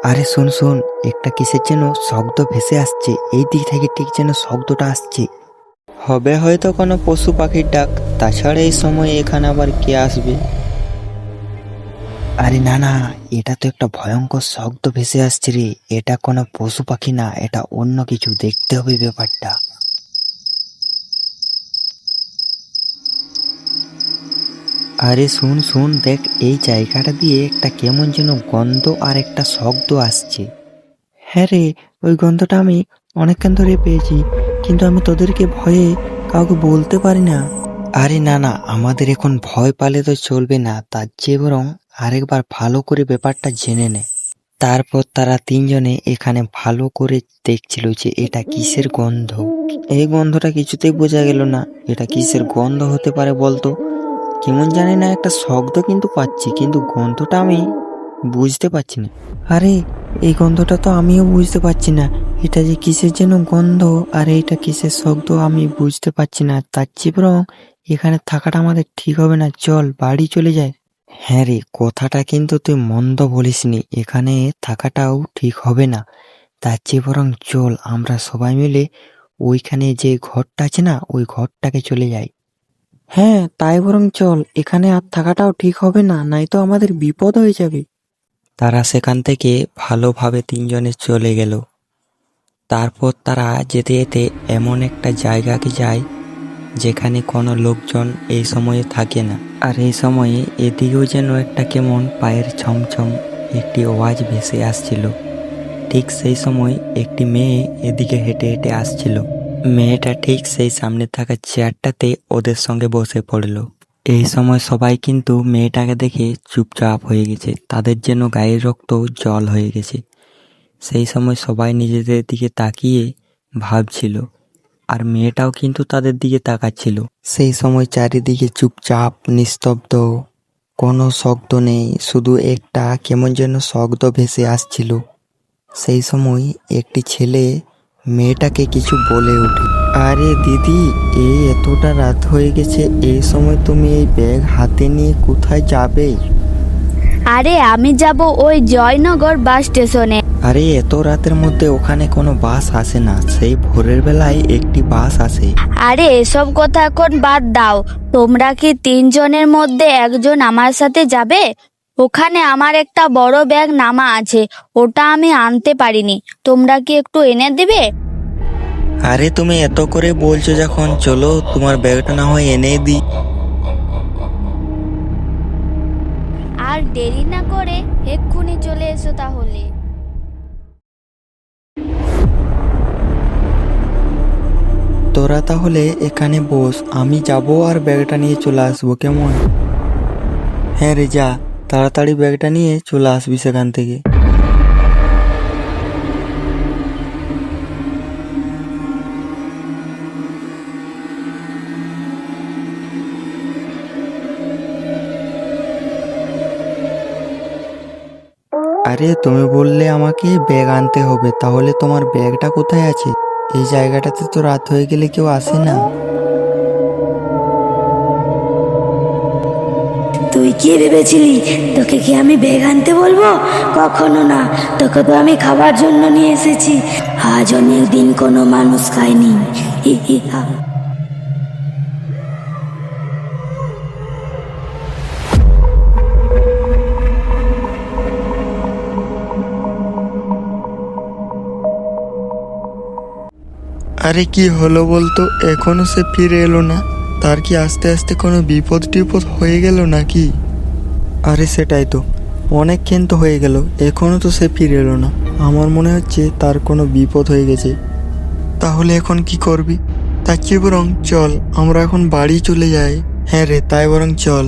আরে শোন শোন, একটা কিসের যেন শব্দ ভেসে আসছে, এই দিক থেকে ঠিক যেন শব্দটা আসছে। হবে হয়তো কোনো পশু পাখির ডাক, তাছাড়া এই সময় এখানে আবার কে আসবে? আরে না না, এটা তো একটা ভয়ঙ্কর শব্দ ভেসে আসছে রে। এটা কোনো পশু পাখি না, এটা অন্য কিছু, দেখতে হবে ব্যাপারটা। আরে শুন শুন, দেখ এই জায়গাটা দিয়ে একটা কেমন যেন গন্ধ আর একটা শব্দ আসছে। হ্যাঁ রে, ওই গন্ধটা আমি অনেকক্ষণ ধরে পেয়েছি, কিন্তু আমি তোদেরকে ভয়ে কাউকে বলতে পারি না। আরে না না, আমাদের এখন ভয় পালে তো চলবে না, তার চেয়ে বরং আরেকবার ভালো করে ব্যাপারটা জেনে নে। তারপর তারা তিনজনে এখানে ভালো করে দেখছিল যে এটা কিসের গন্ধ। এই গন্ধটা কিছুতেই বোঝা গেল না, এটা কিসের গন্ধ হতে পারে বলতো। কেমন জানি না একটা শব্দ কিন্তু পাচ্ছি, কিন্তু গন্ধটা আমি বুঝতে পারছি না। আরে এই গন্ধটা তো আমিও বুঝতে পারছি না, এটা যে কিসের যেন গন্ধ আর এইটা কিসের শব্দ আমি বুঝতে পারছি না। তার চেয়ে বরং এখানে থাকাটা আমাদের ঠিক হবে না, চল বাড়ি চলে যাই। হ্যাঁ রে, কথাটা কিন্তু তুই মন্দ বলিসনি, এখানে থাকাটাও ঠিক হবে না। তার চেয়ে বরং চল আমরা সবাই মিলে ওইখানে যে ঘরটা আছে না, ওই ঘরটাকে চলে যাই। হ্যাঁ তাই বরং চল, এখানে আর থাকাটাও ঠিক হবে না, নয়তো আমাদের বিপদ হয়ে যাবে। তারা সেখান থেকে ভালোভাবে তিনজনে চলে গেল। তারপর তারা যেতে যেতে এমন একটা জায়গাকে যায় যেখানে কোনো লোকজন এই সময়ে থাকে না। আর এই সময়ে এদিকেও যেন একটা কেমন পায়ের ছমছম একটি আওয়াজ ভেসে আসছিল। ঠিক সেই সময় একটি মেয়ে এদিকে হেঁটে হেঁটে আসছিল। মেয়েটা ঠিক সেই সামনে থাকা চেয়ারটাতে ওদের সঙ্গে বসে পড়ল। এই সময় সবাই কিন্তু মেয়েটাকে দেখে চুপচাপ হয়ে গেছে, তাদের যেন গায়ের রক্ত জল হয়ে গেছে। সেই সময় সবাই নিজেদের দিকে তাকিয়ে ভাবছিল, আর মেয়েটাও কিন্তু তাদের দিকে তাকাচ্ছিল। সেই সময় চারিদিকে চুপচাপ নিস্তব্ধ, কোনো শব্দ নেই, শুধু একটা কেমন যেন শব্দ ভেসে আসছিল। সেই সময় একটি ছেলে মেয়েটাকে কিছু বলে ওঠে। আরে দিদি, এই এতটা রাত হয়ে গেছে, এই সময় তুমি এই ব্যাগ হাতে নিয়ে কোথায় যাবে? আরে আমি যাব ওই জয়নগর বাস স্টেশনে। আরে এত রাতের মধ্যে ওখানে কোনো বাস আসে না, সেই ভোরের বেলায় একটি বাস আসে। আরে এসব কথা এখন বাদ দাও, তোমরা কি তিনজনের মধ্যে একজন আমার সাথে যাবে? ওখানে আমার একটা বড় ব্যাগ নামা আছে, ওটা আমি আনতে পারিনি, তোমরা কি একটু এনে দিবে? আরে তুমি এত করে বলছো যখন, চলো তোমার ব্যাগটা না হয় এনে দিই। আর দেরি না করে এক্ষুনি চলে এসো তাহলে। তোরা তাহলে এখানে বস, আমি যাব আর ব্যাগটা নিয়ে চলে আসবো, কেমন? হ্যাঁ রে, যা তাড়াতাড়ি ব্যাগটা নিয়ে চলে আসবি সেখান থেকে। আরে তুমি বললে আমাকে ব্যাগ আনতে হবে, তাহলে তোমার ব্যাগটা কোথায় আছে? এই জায়গাটাতে তো রাত হয়ে গেলে কেউ আসে না। তুই কি ভেবেছিলি তোকে কি আমি ব্যাগ আনতে বলবো? কখনো না, তোকে তো আমি খাবার জন্য নিয়ে এসেছি। আজ অনেক দিন কোনো মানুষ খায়নি। হি হি হা। আরে কি হলো বলতো, এখনো সে ফিরে এলো না? তার কি আস্তে আস্তে কোনো বিপদ টিপদ হয়ে গেল নাকি? আরে সেটাই তো, অনেকক্ষণ তো হয়ে গেল, এখনো তো সে ফিরে এলো না। আমার মনে হচ্ছে তার কোনো বিপদ হয়ে গেছে। তাহলে এখন কি করবি? তার চেয়ে বরং চল আমরা এখন বাড়ি চলে যাই। হ্যাঁ রে, তাই বরং চল।